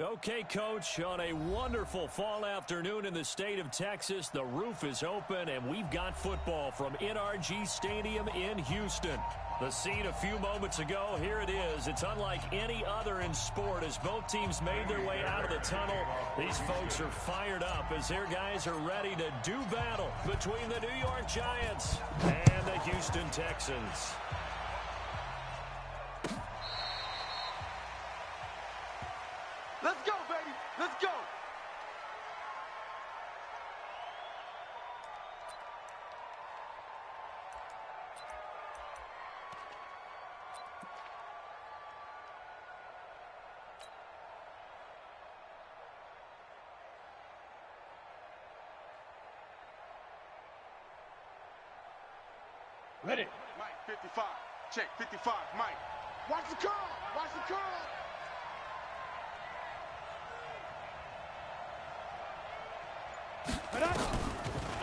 Okay, Coach, on a wonderful fall afternoon in the state of Texas, the roof is open, and we've got football from NRG Stadium in Houston. The scene a few moments ago, here it is. It's unlike any other in sport as both teams made their way out of the tunnel. These folks are fired up as their guys are ready to do battle between the New York Giants and the Houston Texans. Let's go, baby. Let's go. Ready. Mike, 55. Check, 55. Mike. Watch the curl. Watch the curl.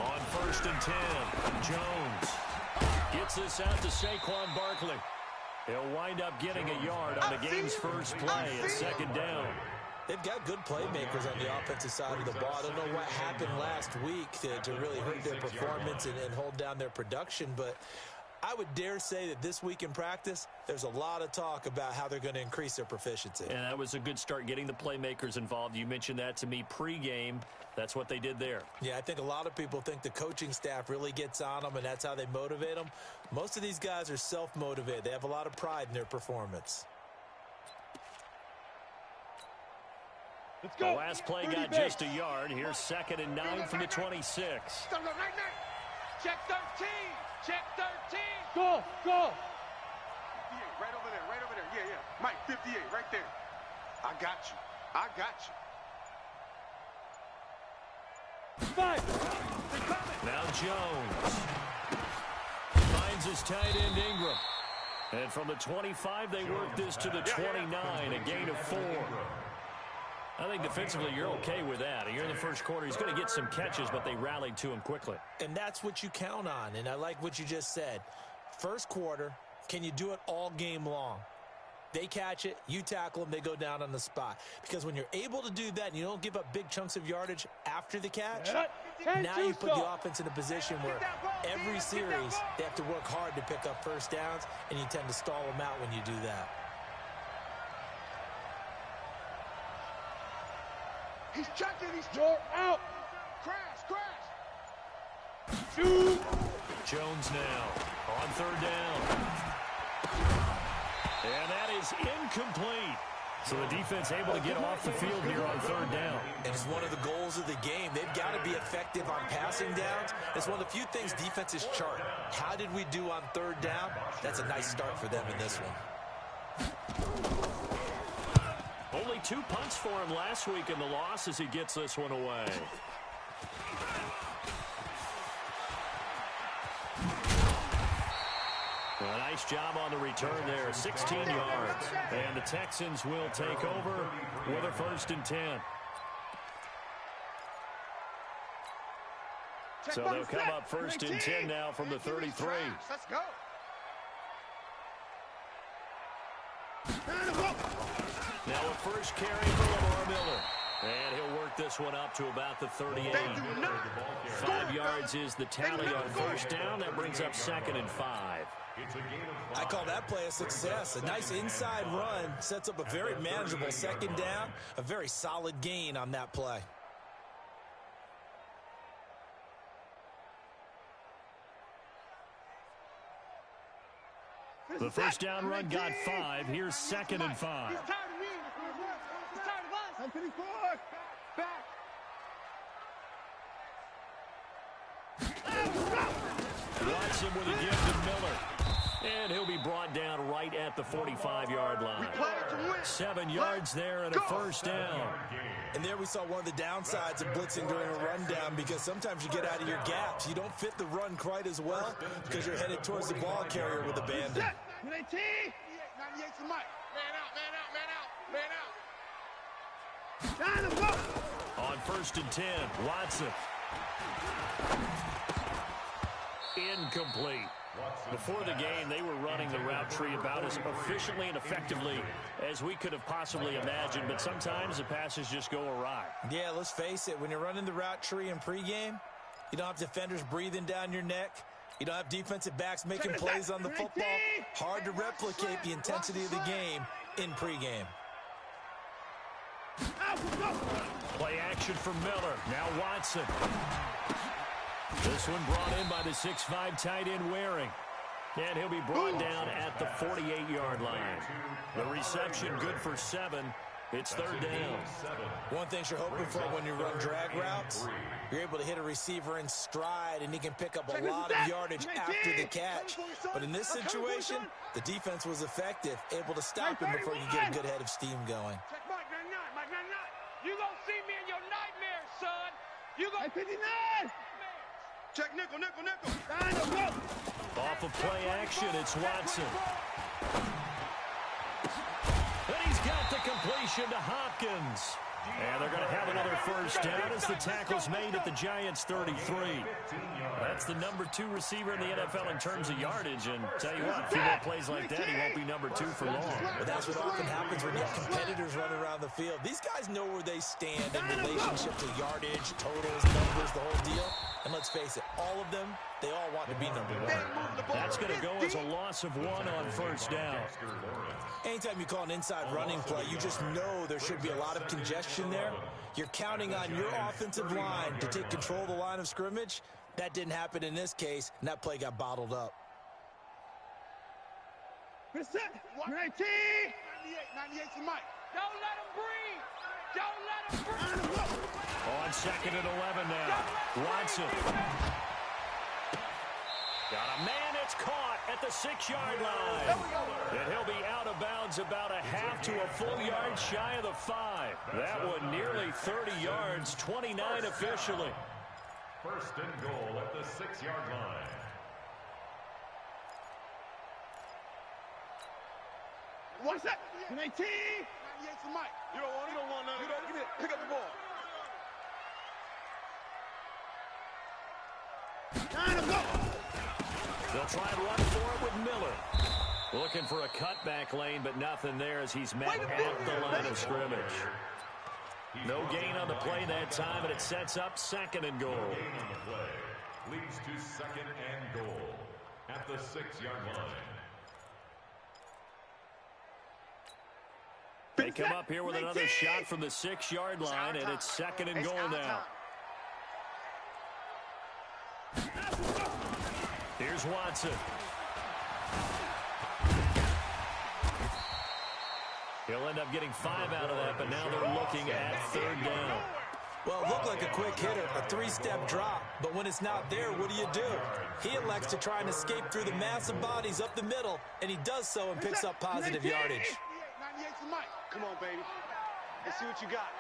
On 1st and 10, Jones gets this out to Saquon Barkley. He'll wind up getting a yard on the game's first play at 2nd down. They've got good playmakers on the offensive side of the ball. I don't know what happened last week to really hurt their performance and hold down their production, but I would dare say that this week in practice, there's a lot of talk about how they're going to increase their proficiency. And that was a good start getting the playmakers involved. You mentioned that to me pregame. That's what they did there. Yeah, I think a lot of people think the coaching staff really gets on them, and that's how they motivate them. Most of these guys are self-motivated. They have a lot of pride in their performance. Let's go. The last play got just a yard. Here's 2nd and 9 from the 26. Check 13. Check 13. Go, go. 58, right over there, right over there. Yeah, yeah. Mike, 58, right there. I got you. I got you. 5. Now Jones finds his tight end Ingram. And from the 25, they work this to the 29, a gain of 4. I think defensively you're okay with that. You're in the first quarter. He's going to get some catches, but they rallied to him quickly. And that's what you count on, and I like what you just said. First quarter, can you do it all game long? They catch it, you tackle them, they go down on the spot. Because when you're able to do that and you don't give up big chunks of yardage after the catch, now you put the offense in a position where every series they have to work hard to pick up first downs, and you tend to stall them out when you do that. He's checking. He's out. Crash. Shoot. Jones now on 3rd down. And that is incomplete. So the defense able to get off the field here on 3rd down. And it's one of the goals of the game. They've got to be effective on passing downs. It's one of the few things defenses chart. How did we do on 3rd down? That's a nice start for them in this one. Only 2 punts for him last week in the loss as he gets this one away. A nice job on the return there, 16 yards. And the Texans will take over with a 1st and 10. So they'll come up 1st and 10 now from the 33. Let's go. Now a first carry for Lamar Miller. And he'll work this one up to about the 38. 5 yards is the tally on 1st down. That brings up 2nd and 5. I call that play a success. A nice inside run sets up a very manageable 2nd down. A very solid gain on that play. The 1st down run got 5. Here's 2nd and 5. He's tired of me. He's tired of us. I'm getting forward. Back. Watson with a give to Miller. And he'll be brought down right at the 45-yard line. 7 yards there and a 1st down. And there we saw one of the downsides of blitzing during a rundown, because sometimes you get out of your gaps. You don't fit the run quite as well because you're headed towards the ball carrier with abandon. 98 to Mike. Man out. On 1st and 10, Watson. Incomplete. Before the game, they were running the route tree about as efficiently and effectively as we could have possibly imagined, but sometimes the passes just go awry. Yeah, let's face it. When you're running the route tree in pregame, you don't have defenders breathing down your neck. You don't have defensive backs making plays on the football. Hard to replicate the intensity of the game in pregame. Play action for Miller. Now Watson. This one brought in by the 6'5" tight end Waring. And he'll be brought down at the 48-yard line. The reception good for 7. It's third down. One thing you're hoping for when you run drag routes, you're able to hit a receiver in stride, and he can pick up a lot of yardage after the catch. But in this situation, the defense was effective, able to stop him before you get a good head of steam going. Check Mike 99, Mike 99. You gonna see me in your nightmares, son. You gonna 59. Check nickel, nickel, nickel. Off of play action, it's Watson. And he's got the completion to Hopkins. And they're going to have another first down as the tackle's made at the Giants' 33. That's the number 2 receiver in the NFL in terms of yardage. And tell you what, a few more plays like that, he won't be number 2 for long. But that's what often happens when you have competitors running around the field. These guys know where they stand in relationship to yardage, totals, numbers, the whole deal. And let's face it, all of them, they all want to be number 1. That's going to go as a loss of 1 on first down. Anytime you call an inside running play, you just know there should be a lot of congestion there. You're counting on your offensive line to take control of the line of scrimmage. That didn't happen in this case, and that play got bottled up. 98, 98 for Mike. Don't let him breathe. Don't let him breathe. On second and 11 now. Watson. Got a man, it's caught at the 6-yard line. And he'll be out of bounds about a half to a full yard shy of the 5. That one nearly 30 yards, 29 officially. First and goal at the 6-yard line. What's that? 19. 98 for Mike. You don't want it? You don't want none. You don't get it. Pick up the ball. They'll try and run for it with Miller. Looking for a cutback lane, but nothing there as he's met at the line of scrimmage. No gain on the play that time, and it sets up second and goal. No gain on the play. Leads to second and goal at the 6-yard line. They come up here with another shot from the 6-yard line, and it's second and goal now. Here's Watson. He'll end up getting 5 out of that, but now they're looking at third down. Well, it looked like a quick hitter, a 3-step drop, but when it's not there, what do? He elects to try and escape through the massive bodies up the middle, and he does so and picks up positive yardage. 98 for Mike. Come on, baby. Let's see what you got.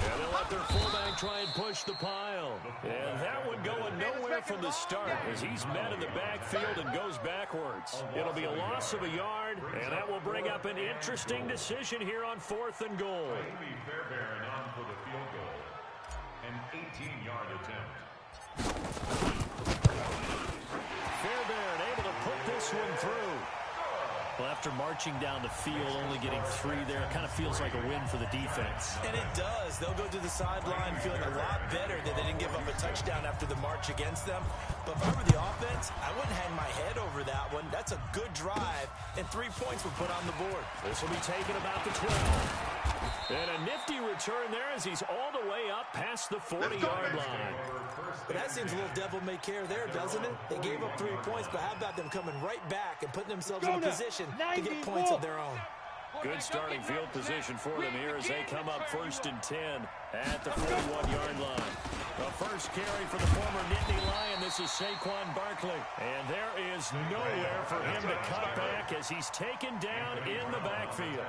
And they'll let their fullback try and push the pile. And that one going nowhere from the start as he's met in the backfield and goes backwards. It'll be a loss of a yard, and that will bring up an interesting decision here on 4th and goal. Amy Fairbairn on for the field goal. An 18-yard attempt. Fairbairn able to put this one through. Well, after marching down the field, only getting 3 there, it kind of feels like a win for the defense. And it does. They'll go to the sideline feeling a lot better that they didn't give up a touchdown after the march against them. But if I were the offense, I wouldn't hang my head over that one. That's a good drive, and 3 points were put on the board. This will be taken about the 12. And a nifty return there as he's all the way up past the 40-yard line. But that seems a little devil-may-care there, doesn't it? They gave up 3 points, but how about them coming right back and putting themselves in a position to get points of their own? Good starting field position for them here as they come up 1st and 10 at the 41-yard line. The first carry for the former Nittany Lion. This is Saquon Barkley. And there is nowhere for him to cut back as he's taken down in the backfield.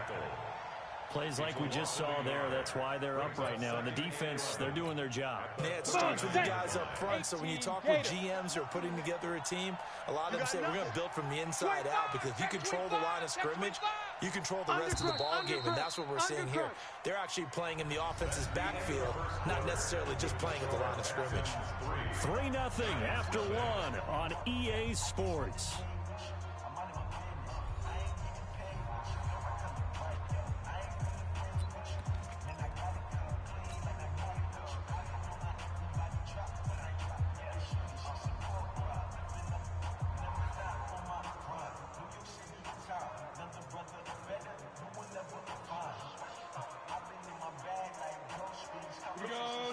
Plays like we just saw there. That's why they're up right now. And the defense, they're doing their job. Yeah, it starts with the guys up front. So when you talk with GMs who are putting together a team, a lot of them say we're going to build from the inside out, because if you control the line of scrimmage, you control the rest of the ball game, and that's what we're seeing here. They're actually playing in the offense's backfield, not necessarily just playing at the line of scrimmage. 3-0 after 1 on EA Sports.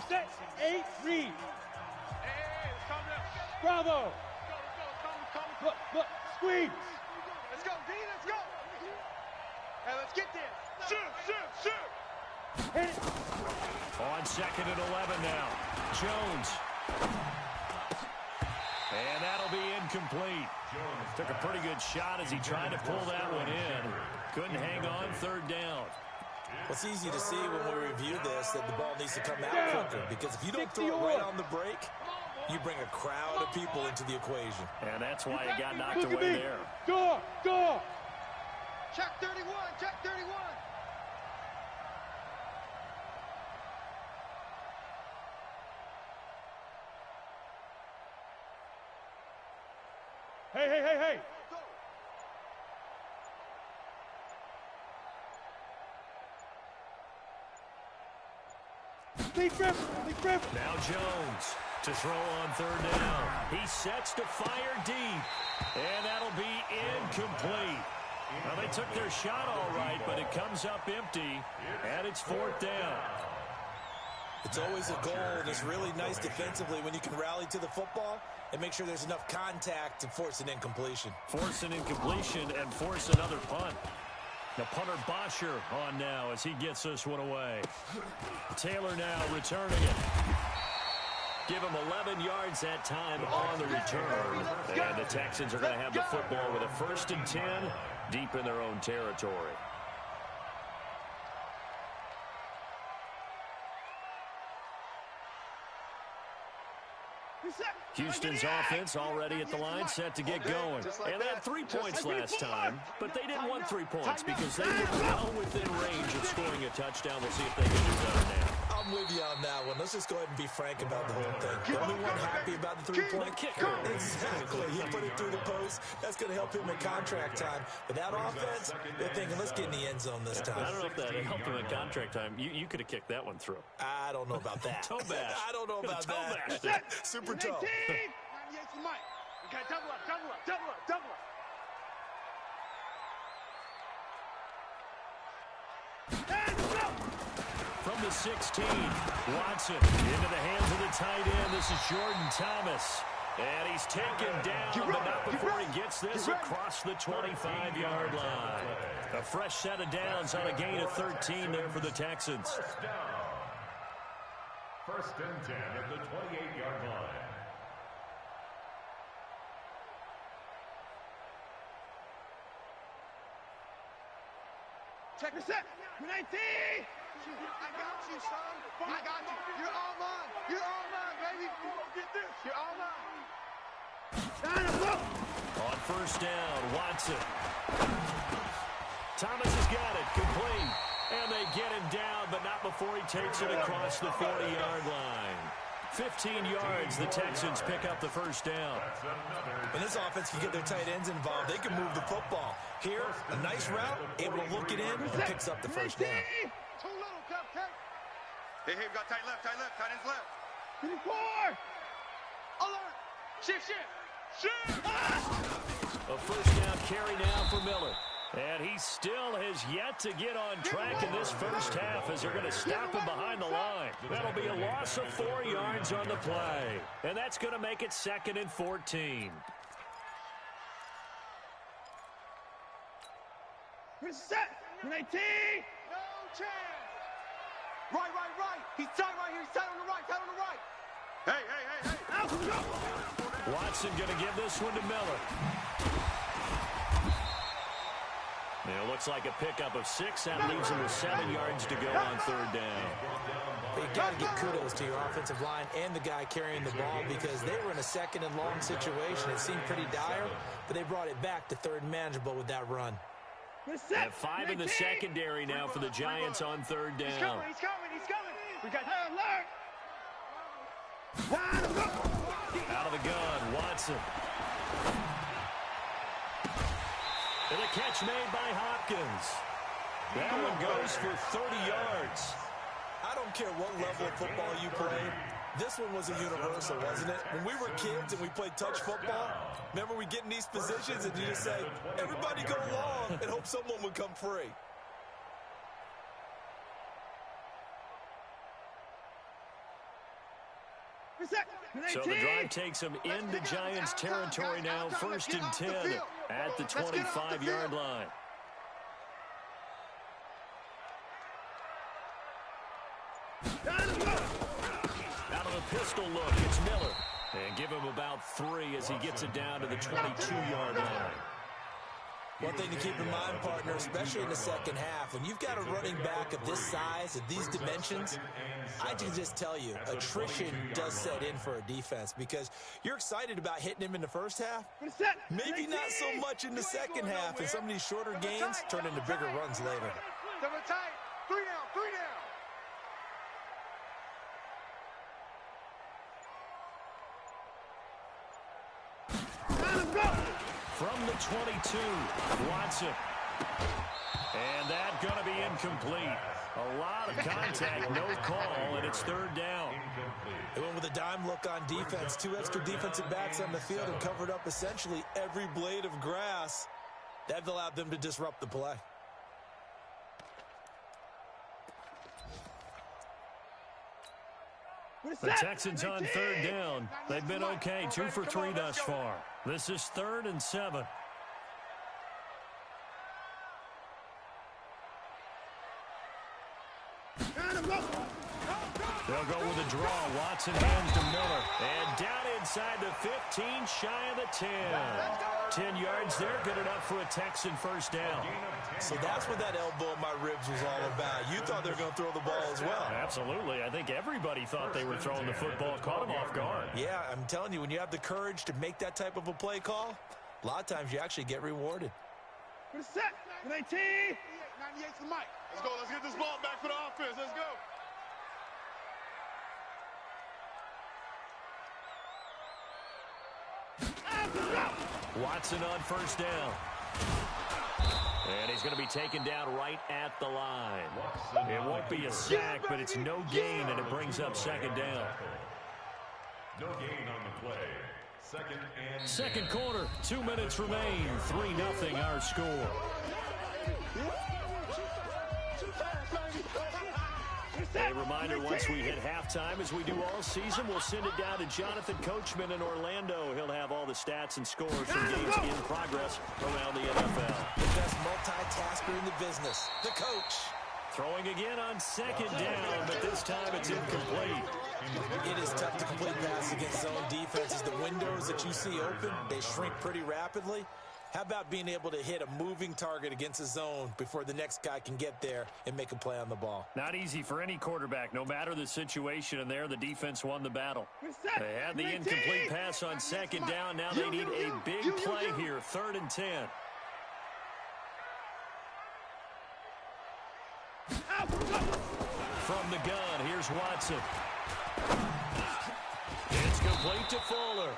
Set, 8, read. Hey, let's calm down. Bravo. Look, squeeze. Let's go, D, let's go. Hey, let's get there. Shoot. Hit it. On 2nd and 11 now. Jones. And that'll be incomplete. Took a pretty good shot as he tried to pull that one in. Couldn't hang on, 3rd down. Well, it's easy to see when we review this that the ball needs to come out quicker, because if you don't throw it right on the break, you bring a crowd of people into the equation. And that's why it got knocked away there. Door. Check 31. Hey. Lee Griffin. Now Jones to throw on 3rd down. He sets to fire deep, and that'll be incomplete. Well, they took their shot all right, but it comes up empty, and it's 4th down. It's always a goal, and it's really nice defensively when you can rally to the football and make sure there's enough contact to force an incompletion. Force an incompletion and force another punt. The punter Bosher on now as he gets this one away. Taylor now returning it. Give him 11 yards that time on the return. And the Texans are going to have the football with a 1st and 10 deep in their own territory. Houston's offense already at the line, set to get going. And they had 3 points last time, but they didn't want 3 points because they were well within range of scoring a touchdown. We'll see if they can do better now. I'm with you on that one. Let's just go ahead and be frank about the whole thing. The only one happy about the 3-point kicker. Exactly. He put it through the post. That's going to help him in contract time. But that offense, they're thinking, let's get in the end zone this time. I don't know if that helped him in contract time. You could have kicked that one through. I don't know about that. Toe bash. I don't know about that. Super toe. 98 for Mike. Okay, double up. From the 16, Watson into the hands of the tight end. This is Jordan Thomas. And he's taken down, but not before he gets this across the 25-yard line. A fresh set of downs on a gain of 13 there for the Texans. 1st and 10 at the 28-yard line. Check this out. 19. I got you, son. I got you. You're all mine. Baby. You're all mine. On 1st down, Watson. Thomas has got it, complete. And they get him down, but not before he takes it across the 40-yard line. 15 yards, the Texans pick up the 1st down. When this offense can get their tight ends involved, they can move the football. Here, a nice route, able to look it in, and picks up the 1st down. Too little, cupcake. Hey, we got tight left, tight ends left. 24. Alert. Shift. A 1st down carry now for Miller. And he still has yet to get on track in this 1st half as they're going to stop him behind the line. That'll be a loss of 4 yards on the play. And that's going to make it 2nd and 14. Set. 19. No chance. Right. He's tight right here. He's tight on the right. Hey. Watson going to give this one to Miller. It looks like a pickup of 6. That leaves them with 7 yards to go on third down. You got to give kudos to your offensive line and the guy carrying the ball because they were in a second and long situation. It seemed pretty dire, but they brought it back to third and manageable with that run. At 5 in the secondary now for the Giants on third down. He's coming. We got alert. Out of the gun, Watson. And a catch made by Hopkins. That one goes for 30 yards. I don't care what level of football you play. This one was a universal, wasn't it? When we were kids and we played touch football, remember we get in these positions and you just say, everybody go long and hope someone would come free. So the drive takes them into Giants territory now, 1st and 10 at the 25-yard line. Out of a pistol look, it's Miller. And give him about 3 as he gets it down to the 22-yard line. One thing to keep in mind, partner, especially in the second half, when you've got a running back of this size, of these dimensions, I can just tell you, attrition does set in for a defense because you're excited about hitting him in the first half. Maybe not so much in the second half, and some of these shorter gains turn into bigger runs later. Double tight. 3 down. From the 22, Watson. And that's going to be incomplete. A lot of contact, no call, and it's third down. They went with a dime look on defense. 2 extra defensive backs on the field and covered up essentially every blade of grass. That allowed them to disrupt the play. The Texans on third down. They've been okay, 2 for 3 thus far. This is 3rd and 7. They'll go with a draw. Watson hands to Miller. And down inside the 15, shy of the 10. 10 yards there, good enough for a Texan first down. So that's what that elbow in my ribs was all about. You thought they were going to throw the ball as well. Absolutely. I think everybody thought they were throwing the football. Caught them off guard. Yeah, I'm telling you, when you have the courage to make that type of a play call, a lot of times you actually get rewarded. Set. 19. 98 to Mike. Let's go. Let's get this ball back for the offense. Let's go. Watson on first down. And he's going to be taken down right at the line. It won't be a sack, but it's no gain, and it brings up second down. No gain on the play. Second quarter, 2 minutes remain. 3-0 our score. A reminder, once we hit halftime, as we do all season, we'll send it down to Jonathan Coachman in Orlando. He'll have all the stats and scores from games in progress around the NFL. The best multitasker in the business, the coach. Throwing again on second down, but this time it's incomplete. It is tough to complete passes against zone defenses. The windows that you see open, they shrink pretty rapidly. How about being able to hit a moving target against a zone before the next guy can get there and make a play on the ball? Not easy for any quarterback, no matter the situation, and there the defense won the battle. They had the incomplete pass on second down. Now they need a big play here, 3rd and 10. From the gun, here's Watson. It's complete to Fuller.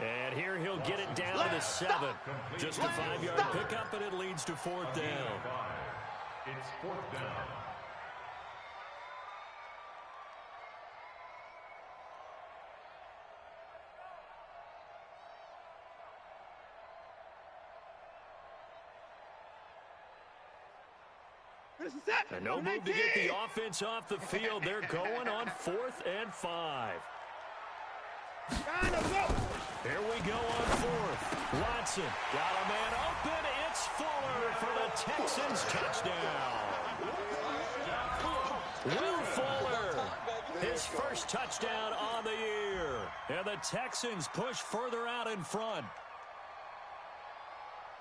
And here he'll get it down to the 7. Just a 5-yard pickup, and it leads to 4th down. It's 4th down. And no move to get the offense off the field. They're going on 4th and 5. Here we go on 4th. Watson got a man open. It's Fuller for the Texans touchdown. Will Fuller, his first touchdown on the year. And the Texans push further out in front.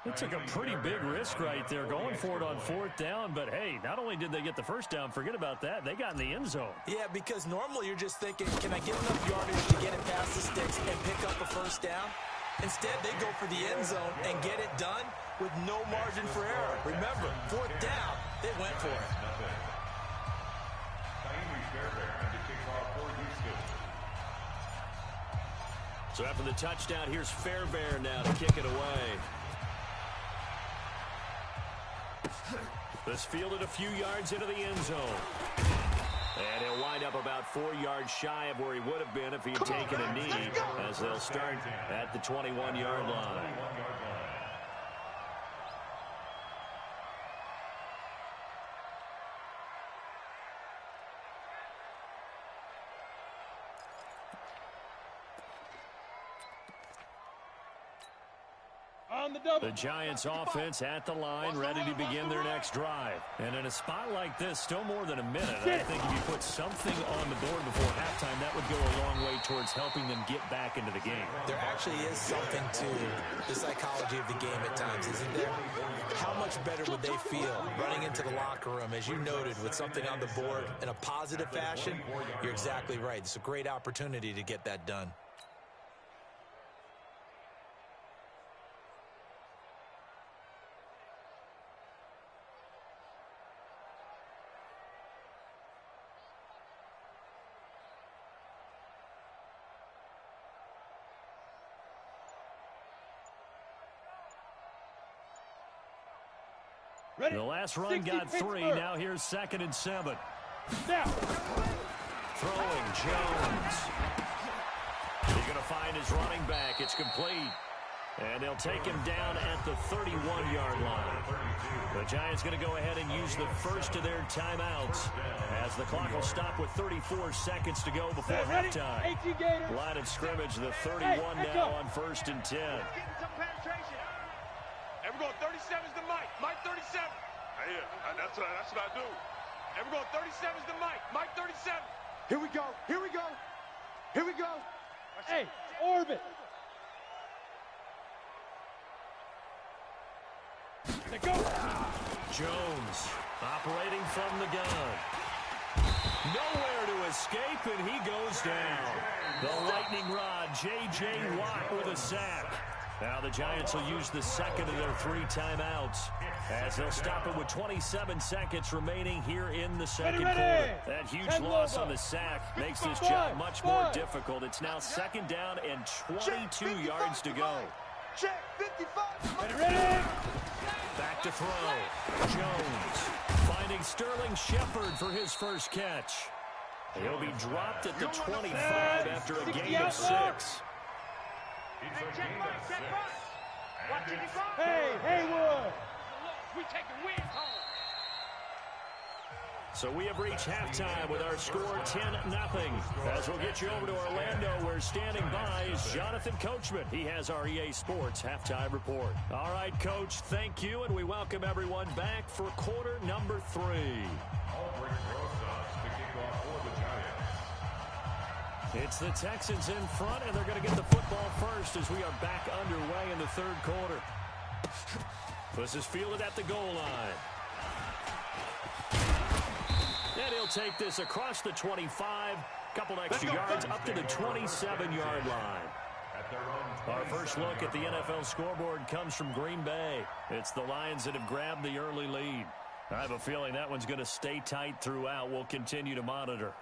They took a pretty big risk right there going for it on fourth down. But, hey, not only did they get the first down, forget about that, they got in the end zone. Yeah, because normally you're just thinking, can I get enough yardage to get it past the sticks and pick up a first down? Instead, they go for the end zone and get it done with no margin for error. Remember, fourth down, they went for it. So after the touchdown, here's Fairbairn now to kick it away. This fielded a few yards into the end zone. And he'll wind up about 4 yards shy of where he would have been if he had taken a knee, as they'll start at the 21-yard line. The Giants offense at the line, ready to begin their next drive. And in a spot like this, still more than a minute, I think if you put something on the board before halftime, that would go a long way towards helping them get back into the game. There actually is something to the psychology of the game at times, isn't there? How much better would they feel running into the locker room, as you noted, with something on the board in a positive fashion? You're exactly right. It's a great opportunity to get that done. The last run got 3. Now here's 2nd and 7. Throwing Jones. He's going to find his running back. It's complete. And they'll take him down at the 31-yard line. The Giants going to go ahead and use the first of their timeouts, as the clock will stop with 34 seconds to go before halftime. Line of scrimmage, the 31 now on 1st and 10. And we're going 37's the Mike. Mike 37. Yeah, that's what I do. And we're going 37's the Mike. Mike 37. Here we go. Here we go. Here we go. Hey, orbit. Go. Jones operating from the gun. Nowhere to escape, and he goes down. The lightning rod, J.J. Watt with a sack. Now the Giants will use the second of their 3 timeouts, as they'll stop it with 27 seconds remaining here in the second quarter. That huge loss on the sack makes this job much more difficult. It's now 2nd down and 22 yards to go. Check 55. Ready. Back to throw. Jones finding Sterling Shepard for his first catch. He'll be dropped at the 25 after a gain of 6. Hey, Haywood. We taking wins home. So we have reached halftime with our score 10-0. As we'll get you over to Orlando, where standing by is Jonathan Coachman. He has our EA Sports halftime report. All right, Coach, thank you, and we welcome everyone back for quarter number 3. It's the Texans in front, and they're going to get the football first as we are back underway in the 3rd quarter. This is fielded at the goal line. And he'll take this across the 25, couple extra yards up to the 27-yard line. Our first look at the NFL scoreboard comes from Green Bay. It's the Lions that have grabbed the early lead. I have a feeling that one's going to stay tight throughout. We'll continue to monitor.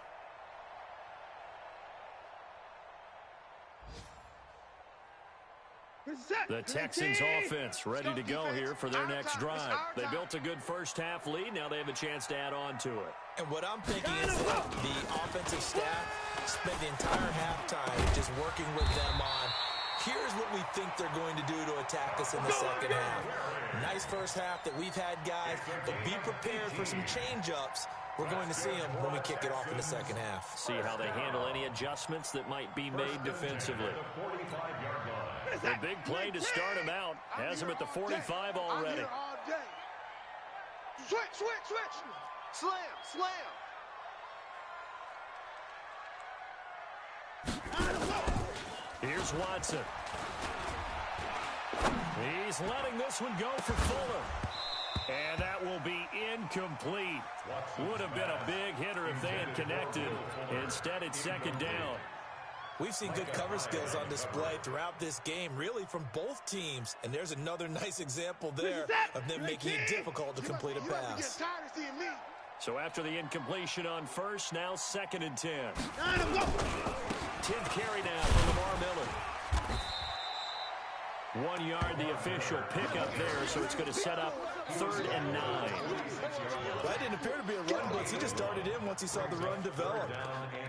The Texans offense ready to go here for their next drive. They built a good first half lead. Now they have a chance to add on to it. And what I'm thinking is that the offensive staff spent the entire halftime just working with them on, here's what we think they're going to do to attack us in the second half. Nice first half that we've had, guys, but be prepared for some change-ups. We're going to see them when we kick it off in the second half. See how they handle any adjustments that might be made defensively. A big play to start him out. Has him at the 45 already. Switch. Slam. Here's Watson. He's letting this one go for Fuller. And that will be incomplete. Would have been a big hitter if they had connected. Instead, it's second down. We've seen good cover skills on display throughout this game, really from both teams. And there's another nice example there of them making it difficult to complete a pass. So after the incompletion on first, now 2nd and 10. 10th carry now for Lamar Miller. 1 yard, the official pickup there, so it's going to set up 3rd and 9. That didn't appear to be a run blitz. He just darted in once he saw the run develop.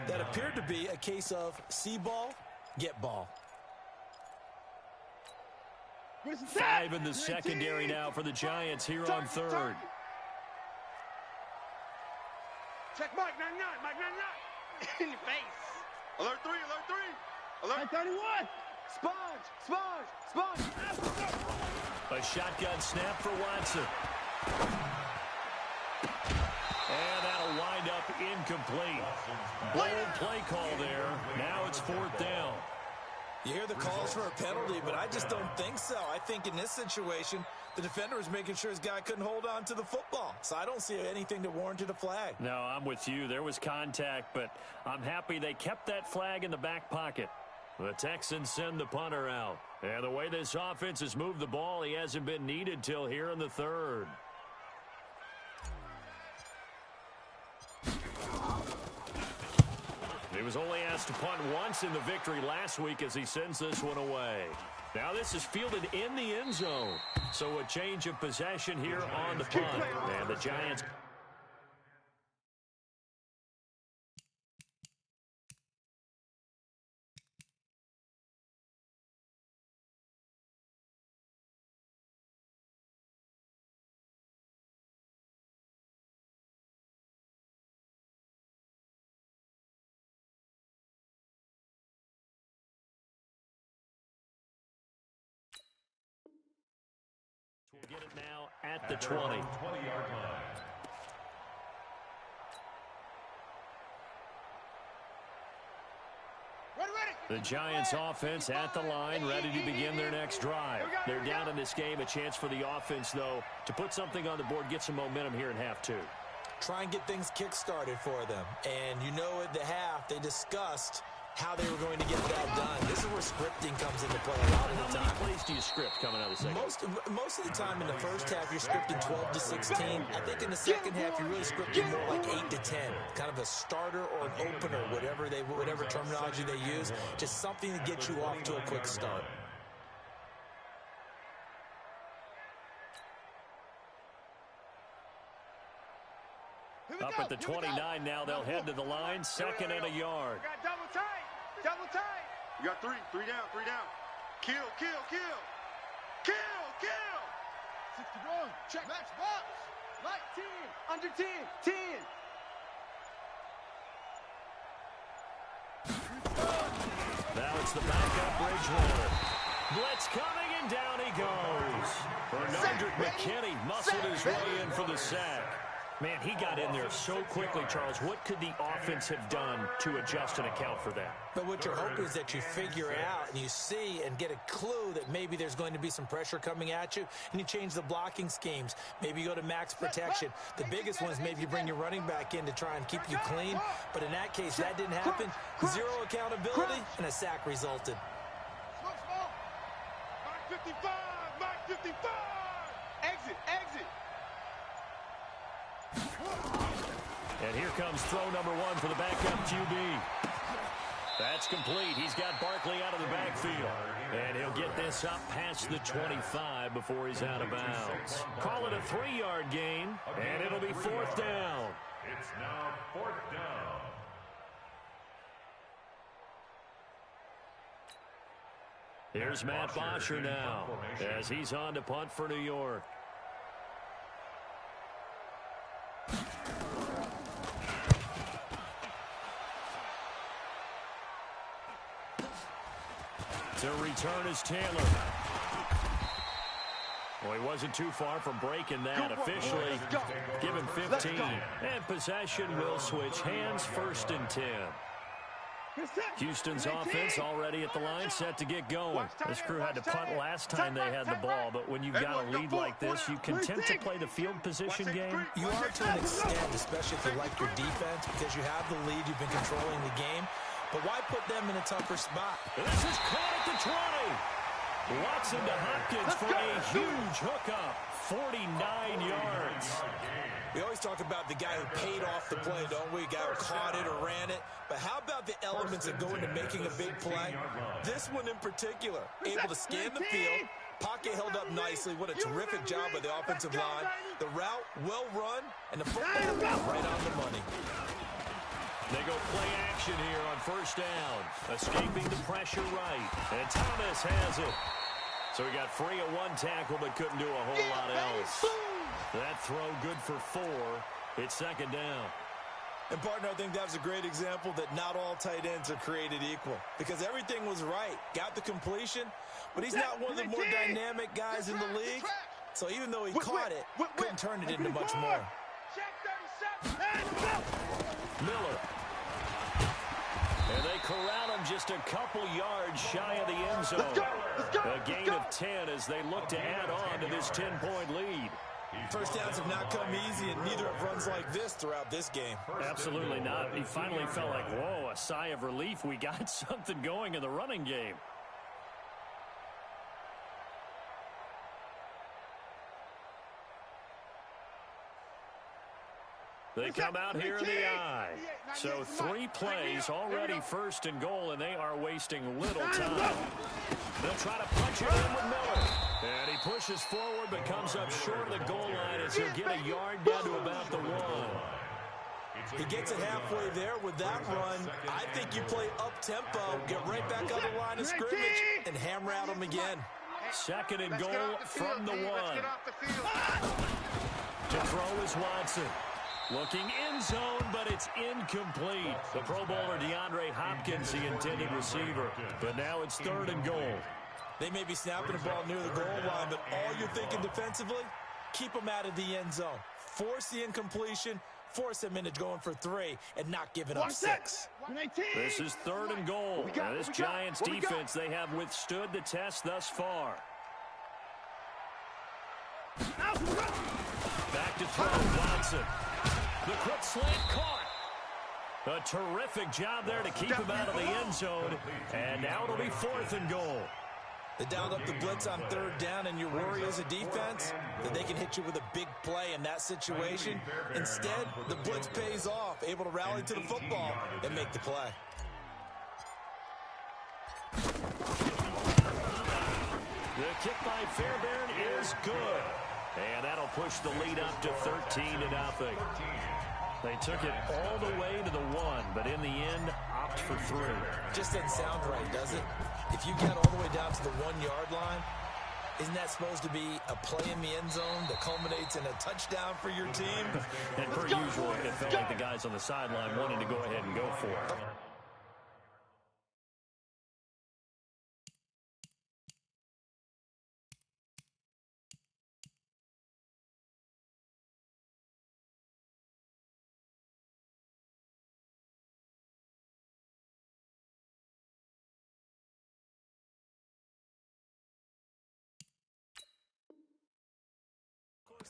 That appeared to be a case of see ball, get ball. 5 in the secondary now for the Giants here on 3rd. Check Mike 99, Mike 99. In your face. Alert 3, alert 3. Alert 31. Sponge, sponge, sponge. A shotgun snap for Watson. And that'll wind up incomplete. Bold play call there. Now it's 4th down. You hear the calls for a penalty, but I just don't think so. I think in this situation, the defender was making sure his guy couldn't hold on to the football. So I don't see anything that warranted a flag. No, I'm with you. There was contact, but I'm happy they kept that flag in the back pocket. The Texans send the punter out. And the way this offense has moved the ball, he hasn't been needed till here in the 3rd. He was only asked to punt once in the victory last week as he sends this one away. Now this is fielded in the end zone. So a change of possession here on the punt. And the Giants... We'll get it now at the 20. 20-yard line. The Giants offense at the line, ready to begin their next drive. They're down in this game. A chance for the offense, though, to put something on the board, get some momentum here in half 2. Try and get things kick-started for them. And you know at the half, they discussed how they were going to get that done. This is where scripting comes into play a lot of the time. How many plays do you script coming out of the second? Most of the time in the first half, you're scripting 12 to 16. I think in the second half, you're really scripting more like 8 to 10. Kind of a starter or an opener, whatever terminology they use. Just something to get you off to a quick start. Up at the 29 now, they'll head to the line. 2nd and a yard. We got double tight. Double tight. We got 3 down, 3 down. Kill, kill, kill. Kill, kill. 61. Check. Max box. Light 10. Under 10. 10. Now it's the backup Bridgewater. Blitz coming, and down he goes. Bernard McKinney muscled his way in for the sack. Man, he got in there so quickly, Charles. What could the offense have done to adjust and account for that? But what you're hoping is that you figure out and you see and get a clue that maybe there's going to be some pressure coming at you, and you change the blocking schemes. Maybe you go to max protection. The biggest one is maybe you bring your running back in to try and keep you clean. But in that case, that didn't happen. 0 accountability, and a sack resulted. Mark 55. Mark 55. Exit, exit. And here comes throw number 1 for the backup QB. That's complete. He's got Barkley out of the backfield. And he'll get this up past the 25 before he's out of bounds. Call it a 3-yard gain, and it'll be 4th down. It's now 4th down. Here's Matt Bosher now as he's on to punt for New York. To return is Taylor. Well, he wasn't too far from breaking that. Officially, give him 15. And possession will switch hands, 1st and 10. Houston's offense already at the line, set to get going. This crew had to punt last time they had the ball, but when you've got a lead like this, you can tend to play the field position game. You are to an extent, especially if you like your defense, because you have the lead, you've been controlling the game. But why put them in a tougher spot? This is caught at the 20. Watson to Hopkins for a huge hookup. 49 yards. We always talk about the guy who paid off the play, don't we? The guy who caught it or ran it. But how about the elements that go into making a big play? This one in particular, able to scan the field, pocket held up nicely. What a terrific job by the offensive line. The route, well run, and the football right on the money. They go play action here on first down. Escaping the pressure right. And Thomas has it. So he got free of one tackle but couldn't do a whole lot else. That throw good for 4. It's second down. And, partner, I think that was a great example that not all tight ends are created equal. Because everything was right. Got the completion, but he's not one of the more dynamic guys in the league. So even though he caught it, couldn't turn it into much more. Miller. And they corral him just a couple yards shy of the end zone. A gain of 10 as they look to add on to this 10-point lead. First downs have not come easy, and neither have runs like this throughout this game. Absolutely not. He finally felt like, whoa, a sigh of relief. We got something going in the running game. They come out here in the eye. So 3 plays, already first and goal, and they are wasting little time. They'll try to punch it in with Miller. And he pushes forward but comes up short of the goal line as he'll get a yard down to about the 1. He gets it halfway there with that run. I think you play up-tempo, get right back on the line of scrimmage, and hammer out him again. Second and goal from the 1. To throw is Watson. Looking in zone, but it's incomplete. The Pro Bowler DeAndre Hopkins, the intended receiver. But now it's third and goal. They may be snapping the ball near the goal line, but all you're thinking defensively, keep them out of the end zone. Force the incompletion, force them into going for 3, and not giving up 6. This is third and goal. Now, this Giants defense, they have withstood the test thus far. Back to throw, Watson. The quick slant caught. A terrific job there to keep him out of the end zone. And now it'll be fourth and goal. They dialed up the blitz on third down, and your worry as a defense that they can hit you with a big play in that situation. Instead, the blitz pays off, able to rally to the football and make the play. The kick by Fairbairn is good. And that'll push the lead up to 13-0. They took it all the way to the 1, but in the end, opt for 3. Just doesn't sound right, does it? If you get all the way down to the 1-yard line, isn't that supposed to be a play in the end zone that culminates in a touchdown for your team? And per usual, it felt like the guys on the sideline wanted to go ahead and go for it.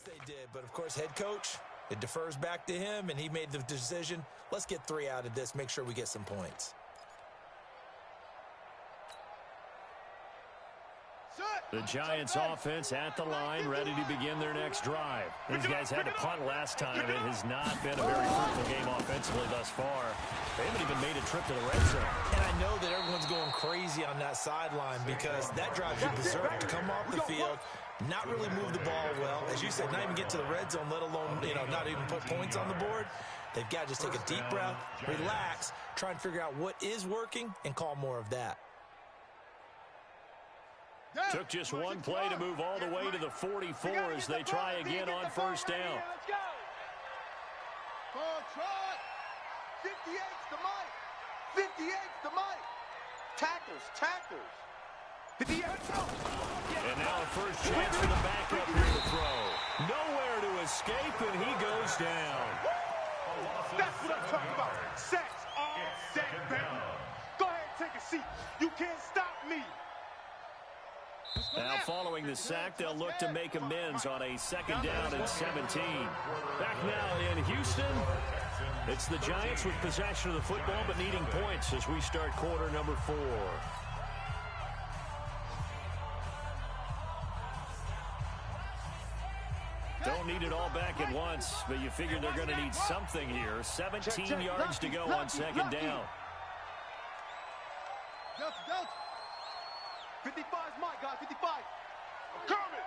They did, but of course, head coach, it defers back to him, and he made the decision. Let's get 3 out of this, make sure we get some points. The Giants offense at the line, ready to begin their next drive. These guys had to punt last time. It has not been a very fruitful game offensively thus far. They haven't even made a trip to the red zone. And I know that everyone's going crazy on that sideline because that drives you berserk to come off the field, not really move the ball well. As you said, not even get to the red zone, let alone, not even put points on the board. They've got to just take a deep breath, relax, try and figure out what is working, and call more of that. Took just one play to move all the way to the 44 as they try again on first down. 58's the mic. 58's the mic. Tackles. And now a first chance for the backup here to throw. Nowhere to escape, and he goes down. That's what I'm talking about. Sacks all day, baby. take a seat. You can't stop me. Now following the sack, they'll look to make amends on a second down and 17. Back now in Houston, it's the Giants with possession of the football but needing points as we start quarter number 4. Don't need it all back at once, but you figure they're going to need something here. 17 yards to go on second down. 55's Mike, guys, 55. I'm coming.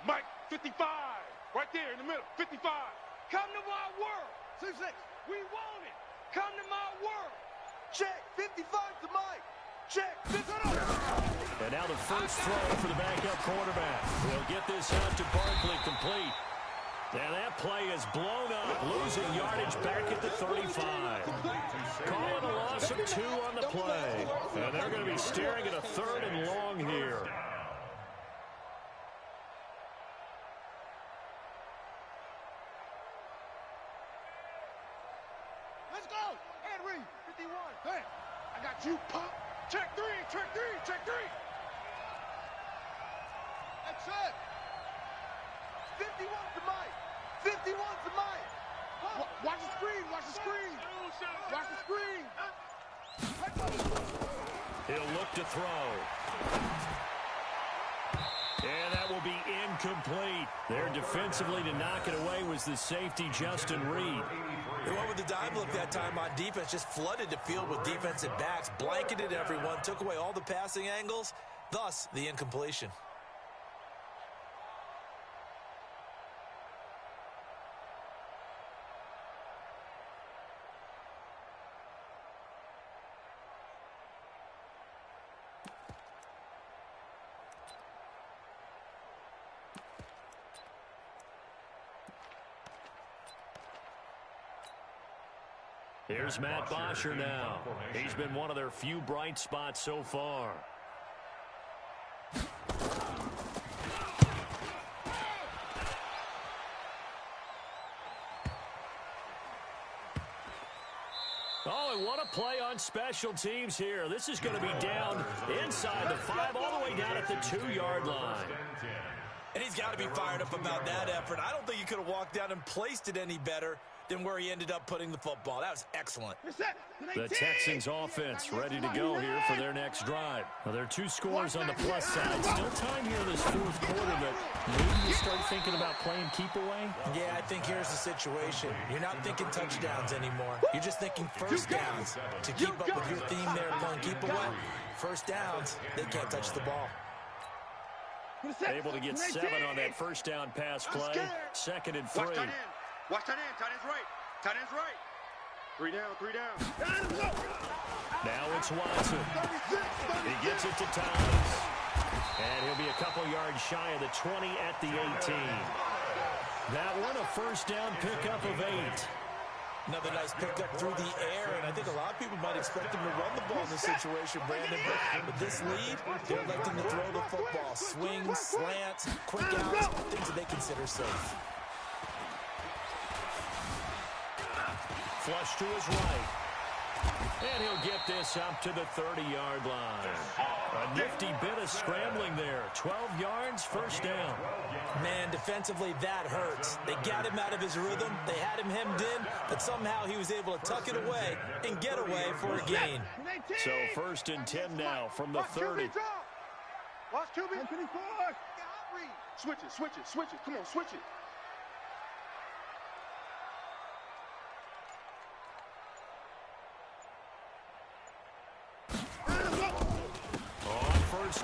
Mike, 55. Right there in the middle, 55. Come to my world. 6-6. We want it. Come to my world. Check, 55 to Mike. Check, 55. And now the first throw for the backup quarterback. He'll get this out to Barkley, complete. And that play is blown up, losing yardage back at the 35. Calling a loss of 2 on the play. And they're going to be staring at a 3rd and long here. Let's go. Henry, 51. Hey, I got you, pump. Check 3, check 3, check 3. That's it. 51 to Mike. 51 to Mike. Watch the screen, watch the screen. Watch the screen. He'll look to throw. And that will be incomplete. There defensively to knock it away was the safety, Justin Reed. They went with the dime look that time on defense, just flooded the field with defensive backs, blanketed everyone, took away all the passing angles, thus the incompletion. Here's Matt Bosher now. He's been one of their few bright spots so far. Oh, and what a play on special teams here. This is going to be down inside the 5, all the way down at the 2-yard line. And he's got to be fired up about that effort. I don't think he could have walked down and placed it any better than where he ended up putting the football. That was excellent. The Texans offense ready to go here for their next drive. Well, there are 2 scores on the plus side. Still time here in this 4th quarter, but maybe you start thinking about playing keep away? Yeah, I think here's the situation. You're not thinking touchdowns anymore. You're just thinking first downs. To keep up with your theme there, playing keep away, first downs, they can't touch the ball. Able to get 7 on that first down pass play. 2nd and 3. Watch tight end. Tight end's right. Tight end's right. 3 down, 3 down. Now it's Watson. He gets it to Thomas. And he'll be a couple yards shy of the 20 at the 18. That one a first down pickup of 8. Another nice pickup through the air, and I think a lot of people might expect him to run the ball in this situation, Brandon. But with this lead, they're electing to throw the football. Swings, slants, quick outs, things that they consider safe. Flush to his right. And he'll get this up to the 30-yard line. A nifty bit of scrambling there. 12 yards, first down. Man, defensively, that hurts. They got him out of his rhythm. They had him hemmed in, but somehow he was able to tuck it away and get away for a gain. So 1st and 10 now from the 30. Watch QB. Switch it, switch it, switch it. Come on, switch it.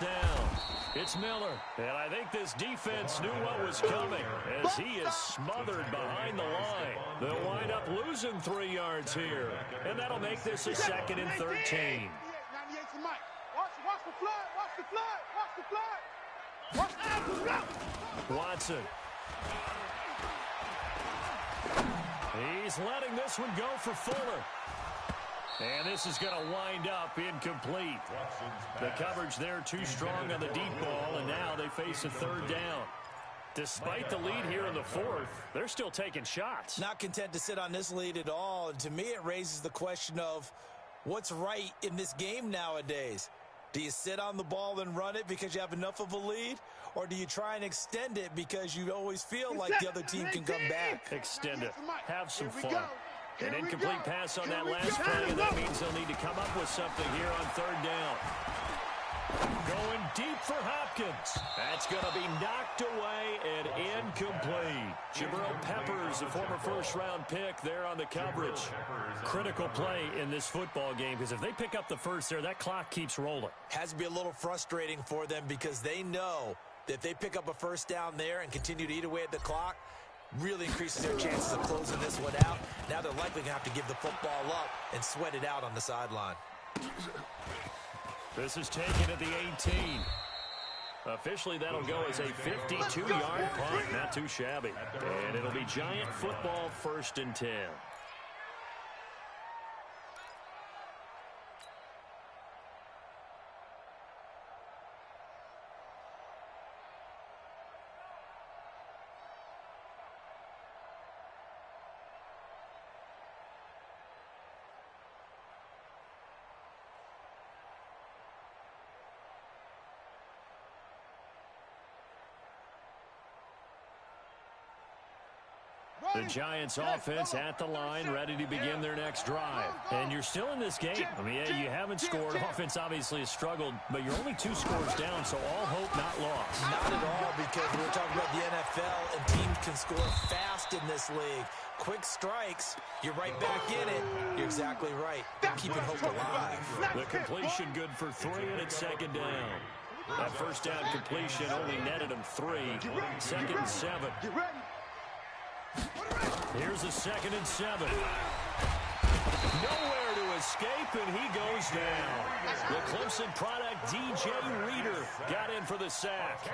Down. It's Miller. And I think this defense knew what was coming as he is smothered behind the line. They'll wind up losing 3 yards here. And that'll make this a 2nd and 13. 98 for Mike. Watch the flood. Watch the flood. Watch the flood. Watch the flood. Watson. He's letting this one go for Fuller. And this is going to wind up incomplete. The coverage there too strong on the deep ball, and now they face a 3rd down. Despite the lead here in the 4th, they're still taking shots. Not content to sit on this lead at all, and to me it raises the question of, What's right in this game nowadays? Do you sit on the ball and run it because you have enough of a lead? Or do you try and extend it because you always feel like the other team can come back? Extend it. Have some fun. An incomplete pass on that last play, and that means they'll need to come up with something here on third down. Going deep for Hopkins. That's going to be knocked away and incomplete. Jabril Peppers, a former first-round pick there on the coverage. Critical play in this football game, because if they pick up the first there, that clock keeps rolling. Has to be a little frustrating for them because they know that if they pick up a first down there and continue to eat away at the clock, really increases their chances of closing this one out. Now they're likely going to have to give the football up and sweat it out on the sideline. This is taken at the 18. Officially, that'll go as a 52-yard punt. Not too shabby. And it'll be Giant football, 1st and 10. The Giants offense at the line, ready to begin their next drive. And you're still in this game. I mean, yeah, you haven't scored. Offense obviously has struggled, but you're only 2 scores down, so all hope not lost. Not at all, because we're talking about the NFL, and teams can score fast in this league. Quick strikes, you're right back in it. You're exactly right. Keeping hope alive. The completion good for 3, and it's 2nd down. That first down completion only netted him 3. 2nd and 7. Here's a 2nd and 7. Nowhere to escape, and he goes down. The Clemson product, DJ Reader, got in for the sack.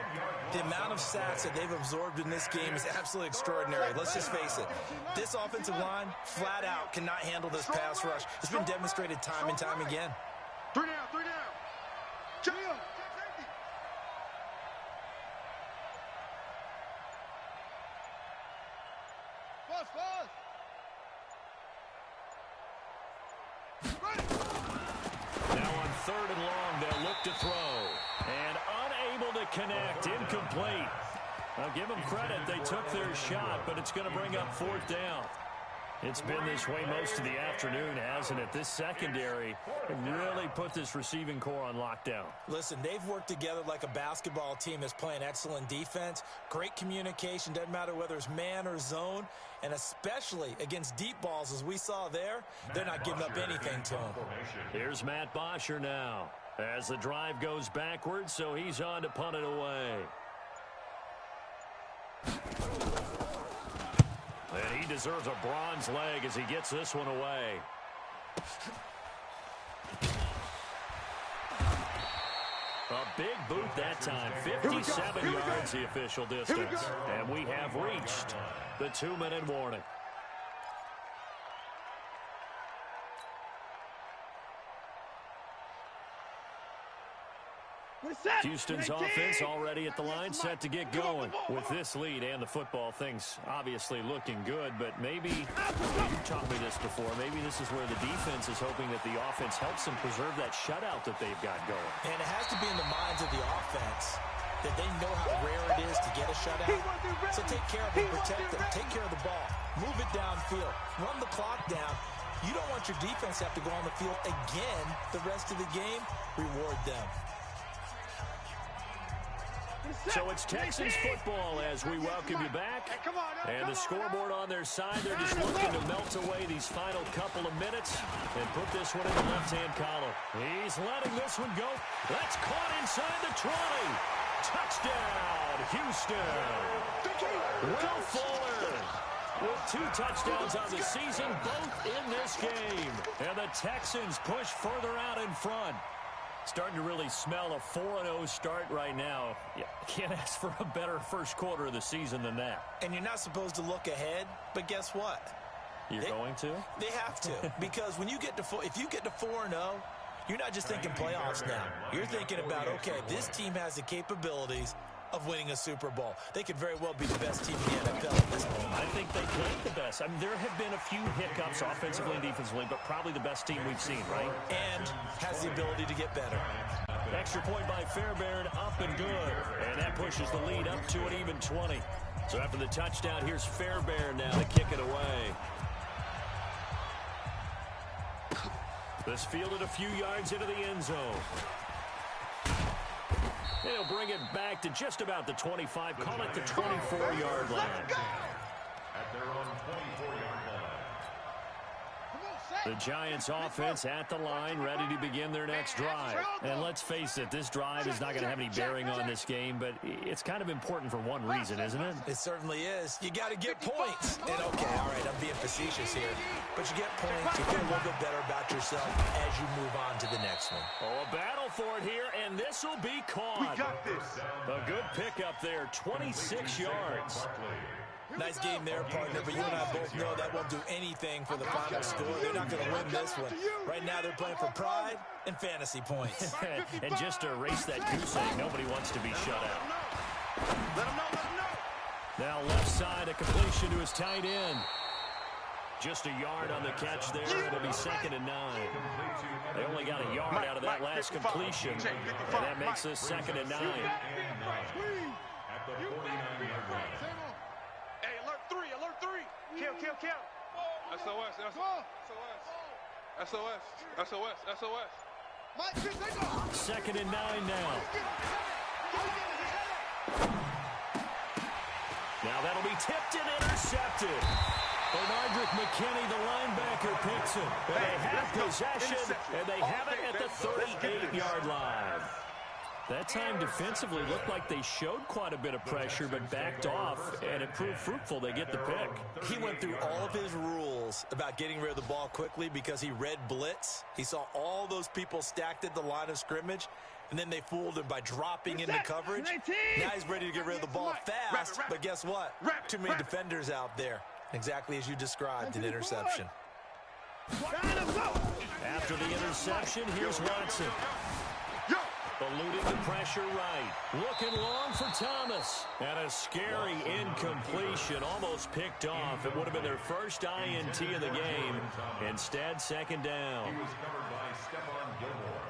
The amount of sacks that they've absorbed in this game is absolutely extraordinary. Let's just face it. This offensive line, flat out, cannot handle this pass rush. It's been demonstrated time and time again. 3 down, 3 down. Chill. Now on 3rd and long, they'll look to throw. And unable to connect, incomplete. I'll give them credit. They took their shot, but it's going to bring up 4th down. It's been this way most of the afternoon, hasn't it? This secondary really put this receiving core on lockdown. Listen, they've worked together like a basketball team that's playing excellent defense. Great communication, doesn't matter whether it's man or zone. And especially against deep balls, as we saw there, they're not giving up anything to them. Here's Matt Bosher now as the drive goes backwards, so he's on to punt it away. And he deserves a bronze leg as he gets this one away. A big boot that time. 57 yards the official distance. And we have reached the 2-minute warning. Houston's offense already at the line, set to get going. With this lead and the football, things obviously looking good, but maybe, you taught me this before, maybe this is where the defense is hoping that the offense helps them preserve that shutout that they've got going. And it has to be in the minds of the offense that they know how rare it is to get a shutout. So take care of them, protect them, take care of the ball, move it downfield, run the clock down. You don't want your defense to have to go on the field again the rest of the game. Reward them. So it's Texans football as we welcome you back. And the scoreboard on their side, they're just looking to melt away these final couple of minutes and put this one in the left-hand column. He's letting this one go. That's caught inside the 20. Touchdown, Houston. Will Fuller with 2 touchdowns on the season, both in this game. And the Texans push further out in front. Starting to really smell a 4-0 start right now. You can't ask for a better first quarter of the season than that. And you're not supposed to look ahead, but guess what? You're going to? They have to. Because when you get to if you get to 4-0, you're not just thinking playoffs now. You're thinking about, okay, this team has the capabilities of winning a Super Bowl. They could very well be the best team in the NFL at this moment. I think they could be the best Yes, I mean, there have been a few hiccups offensively and defensively, but probably the best team we've seen, right? And has the ability to get better. Extra point by Fairbairn, up and good. And that pushes the lead up to an even 20. So after the touchdown, here's Fairbairn now to kick it away. This fielded a few yards into the end zone. They'll bring it back to just about the 25, call it the 24-yard line. At their own 24-yard line. The Giants offense at the line, ready to begin their next drive. And let's face it, this drive is not going to have any bearing on this game, but it's kind of important for one reason, isn't it? It certainly is. You got to get points. And okay, all right, I'm being facetious here, but you get points, you feel a little bit better about yourself as you move on to the next one. Oh, a battle for it here, and this will be caught. We got this. A good pickup there, 26 yards. Nice game there, partner, but you and I both know that won't do anything for the final score. They're not going to win this one. Right now, they're playing for pride and fantasy points. And just to erase that goose egg, nobody wants to be shut out. Let him know, let him know. Now left side, a completion to his tight end. Just a yard on the catch there. It'll be 2nd and 9. They only got a yard out of that last completion, and that makes this 2nd and 9. At the 49-yard line. Hey, alert 3, alert 3. Kill, kill, kill. SOS, SOS, SOS, SOS. 2nd and 9 now. Now that'll be tipped and intercepted. Bernardrick McKinney, the linebacker, picks it. And they have possession, and they have it at the 38-yard line. That time defensively looked like they showed quite a bit of pressure, but backed off, and it proved fruitful. They get the pick. He went through all of his rules about getting rid of the ball quickly because he read blitz. He saw all those people stacked at the line of scrimmage, and then they fooled him by dropping into coverage. Now he's ready to get rid of the ball fast, but guess what? Too many defenders out there. Exactly as you described, an interception. After the interception, here's Watson. Eluding the pressure right. Looking long for Thomas. And a scary incompletion, almost picked off. It would have been their first INT of the game. Instead, 2nd down. He was covered by Stephon Gilmore.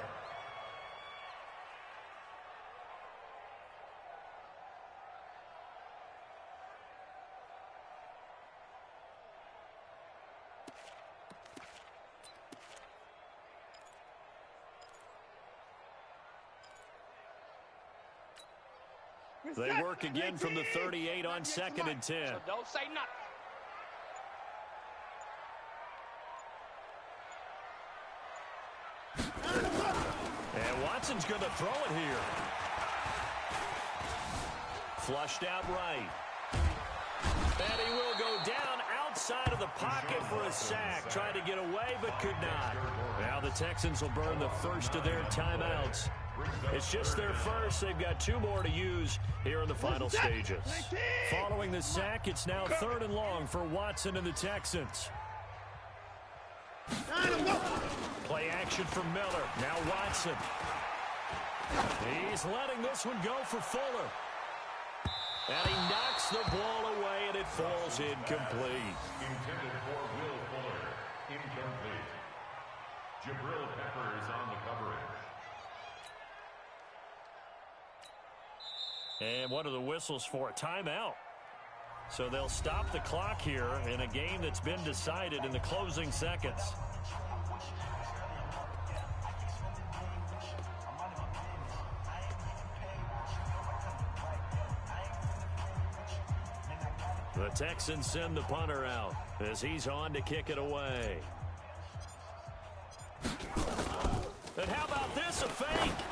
They work again from the 38 on 2nd and 10. So don't say nothing. And Watson's going to throw it here. Flushed out right. And he will go down outside of the pocket for a sack. Tried to get away, but could not. Now the Texans will burn the first of their timeouts. It's just their first. They've got 2 more to use here in the final stages. Following the sack, it's now 3rd and long for Watson and the Texans. Play action from Miller. Now Watson. He's letting this one go for Fuller. And he knocks the ball away, and it falls incomplete. Intended for Will Fuller. Incomplete. Jabril Peppers on the coverage. And what are the whistles for? Timeout. So they'll stop the clock here in a game that's been decided in the closing seconds. The Texans send the punter out as he's on to kick it away. And how about this, a fake?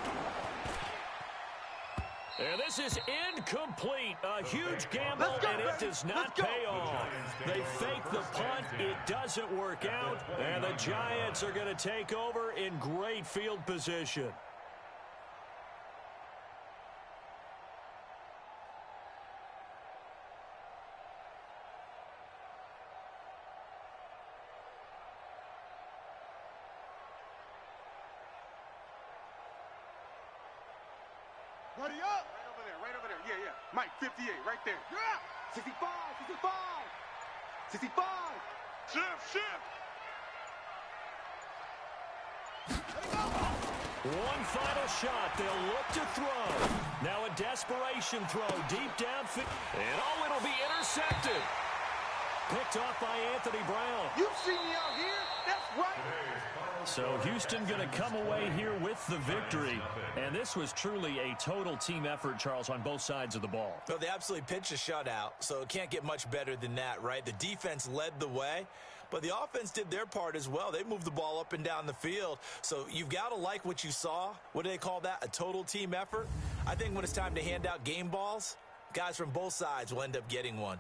And this is incomplete. A huge gamble, and it does not pay off. They fake the punt. It doesn't work out, and the Giants are going to take over in great field position. Ready up. Right over there. Yeah. Mike, 58, right there. Yeah. 65, 65. 65. Shift. One final shot. They'll look to throw. Now a desperation throw deep downfield. And it'll be intercepted. Picked off by Anthony Brown. You see me out here? That's right. So Houston going to come away here with the victory. And this was truly a total team effort, Charles, on both sides of the ball. Well, they absolutely pitched a shutout, so it can't get much better than that, right? The defense led the way, but the offense did their part as well. They moved the ball up and down the field. So you've got to like what you saw. What do they call that? A total team effort? I think when it's time to hand out game balls, guys from both sides will end up getting one.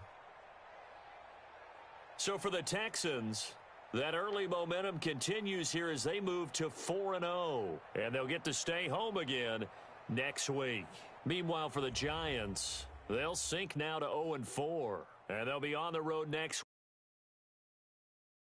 So for the Texans, that early momentum continues here as they move to 4-0. And they'll get to stay home again next week. Meanwhile, for the Giants, they'll sink now to 0-4. And they'll be on the road next